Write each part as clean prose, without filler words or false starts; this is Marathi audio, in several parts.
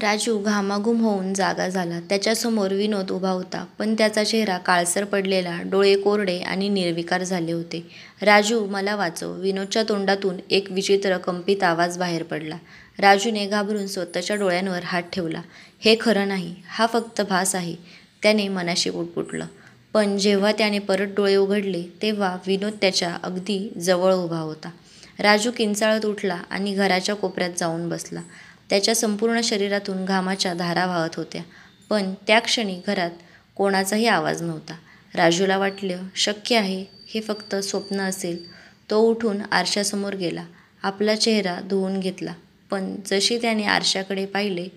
राजू घामाघूम होऊन जागा झाला. त्याच्यासमोर विनोद उभा होता, पण त्याचा चेहरा काळसर पडलेला, डोळे कोरडे आणि निर्विकार झाले होते. राजू, मला वाचव. विनोदच्या तोंडातून एक विचित्र कंपित आवाज बाहेर पडला. राजूने घाबरून स्वतःच्या डोळ्यांवर हात ठेवला. हे खरं नाही, हा फक्त भास आहे, त्याने मनाशी पुटपुटलं. पण जेव्हा त्याने परत डोळे उघडले, तेव्हा विनोद त्याच्या अगदी जवळ उभा होता. राजू किंचाळत उठला आणि घराच्या कोपऱ्यात जाऊन बसला. त्याच्या संपूर्ण शरीरातून घामाच्या धारा वाहत होत्या. पण त्या क्षणी घरात कोणाचाही आवाज नव्हता. राजूला वाटलं, शक्य आहे, हे फक्त स्वप्न असेल. तो उठून आरशासमोर गेला. आपला चेहरा धुवून घेतला. पण जशी त्याने आरशाकडे पाहिले,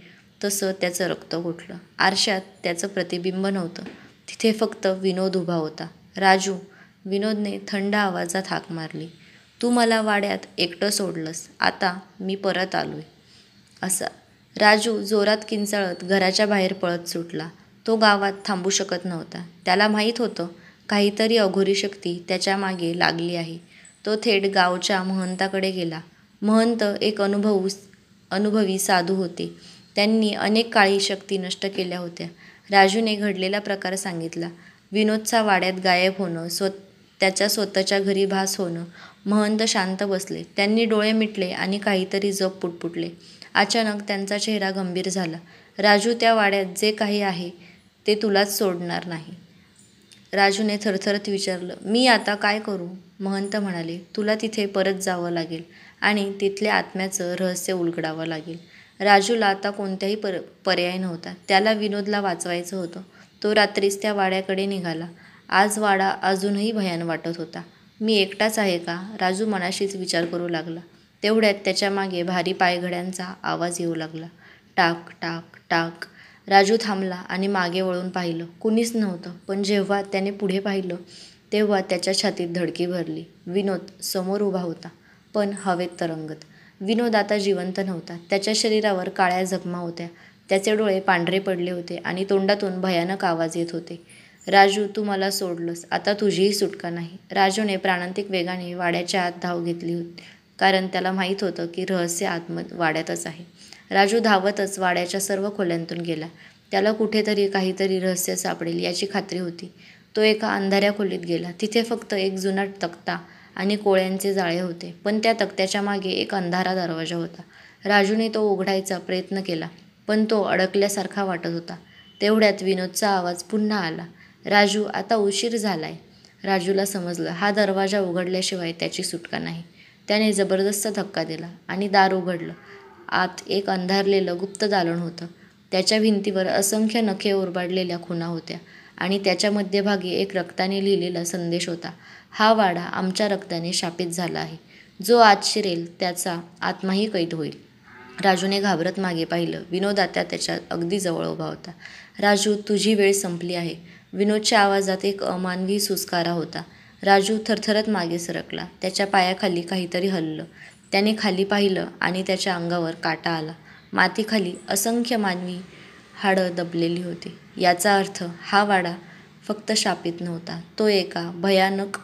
तसं त्याचं रक्त गोठलं. आरशात त्याचं प्रतिबिंब नव्हतं. तिथे फक्त विनोद उभा होता. राजू, विनोदने थंड आवाजात हाक मारली. तू मला वाड्यात एकटं सोडलंस. आता मी परत आलोय. असा राजू जोरात किंचाळत घराच्या बाहेर पळत सुटला. तो गावात थांबू शकत नव्हता. त्याला माहीत होतं, काहीतरी अघोरी शक्ती त्याच्या मागे लागली आहे. तो थेट गावच्या महंताकडे गेला. महंत एक अनुभवी साधू होते. त्यांनी अनेक काळी शक्ती नष्ट केल्या होत्या. राजूने घडलेला प्रकार सांगितला. विनोदचा वाड्यात गायब होणं, त्याच्या स्वतःच्या घरी भास होणं. महंत शांत बसले. त्यांनी डोळे मिटले आणि काहीतरी जप पुटपुटले. अचानक त्यांचा चेहरा गंभीर झाला. राजू, त्या वाड्यात जे काही आहे ते तुलाच सोडणार नाही. राजूने थरथरत विचारलं, मी आता काय करू? महंत म्हणाले, तुला तिथे परत जावं लागेल आणि तिथल्या आत्म्याचं रहस्य उलगडावं लागेल. राजूला आता कोणताही पर्याय नव्हता. त्याला विनोदला वाचवायचं होतं. तो रात्रीच त्या वाड्याकडे निघाला. आज वाडा अजूनही भयान वाटत होता. मी एकटाच आहे का? राजू मनाशीच विचार करू लागला. तेवढ्यात त्याच्या मागे भारी पायघड्यांचा आवाज येऊ लागला. टाक टाक टाक. राजू थांबला आणि मागे वळून पाहिलं. कुणीच नव्हतं. पण जेव्हा त्याने पुढे पाहिलं, तेव्हा त्याच्या छातीत धडकी भरली. विनोद समोर उभा होता, पण हवेत तरंगत. विनोद आता जिवंत नव्हता. त्याच्या शरीरावर काळ्या जखमा होत्या. त्याचे डोळे पांढरे पडले होते आणि तोंडातून भयानक आवाज येत होते. राजू, तू मला सोडलंस. आता तुझीही सुटका नाही. राजूने प्राणांतिक वेगाने वाड्याच्या आत धाव घेतली होती, कारण त्याला माहीत होतं की रहस्य वाड्यातच आहे. राजू धावतच वाड्याच्या सर्व खोल्यांतून गेला. त्याला कुठेतरी काहीतरी रहस्य सापडेल याची खात्री होती. तो एका अंधाऱ्या खोलीत गेला. तिथे फक्त एक जुना तक्ता आणि कोळ्यांचे जाळे होते. पण त्या तक्त्याच्या मागे एक अंधारा दरवाजा होता. राजूने तो उघडायचा प्रयत्न केला, पण तो अडकल्यासारखा वाटत होता. तेवढ्यात विनोदचा आवाज पुन्हा आला. राजू, आता उशीर झालाय. राजूला समजलं, हा दरवाजा उघडल्याशिवाय त्याची सुटका नाही. त्याने जबरदस्त धक्का दिला आणि दार उघडलं. आत एक अंधारलेलं गुप्त दालन होतं. त्याच्या भिंतीवर असंख्य नखे ओरबाडलेल्या खुणा होत्या आणि त्याच्या मध्यभागी एक रक्ताने लिहिलेला संदेश होता. हा वाडा आमच्या रक्ताने शापित झाला आहे. जो आत शिरेल त्याचा आत्माही कैद होईल. राजूने घाबरत मागे पाहिलं. विनोद आता त्याच्या अगदी जवळ उभा होता. राजू, तुझी वेळ संपली आहे. विनोदच्या आवाजात एक अमानवी सुस्कारा होता. राजू थरथरत मागे सरकला. त्याच्या पायाखाली काहीतरी हललं. त्याने खाली पाहिलं आणि त्याच्या अंगावर काटा आला. मातीखाली असंख्य मानवी हाडं दबलेली होती. याचा अर्थ हा वाडा फक्त शापित नव्हता. तो एका भयानक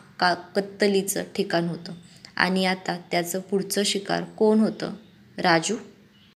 कत्तलीचं ठिकाण होतं. आणि आता त्याचं पुढचं शिकार कोण होतं? राजू.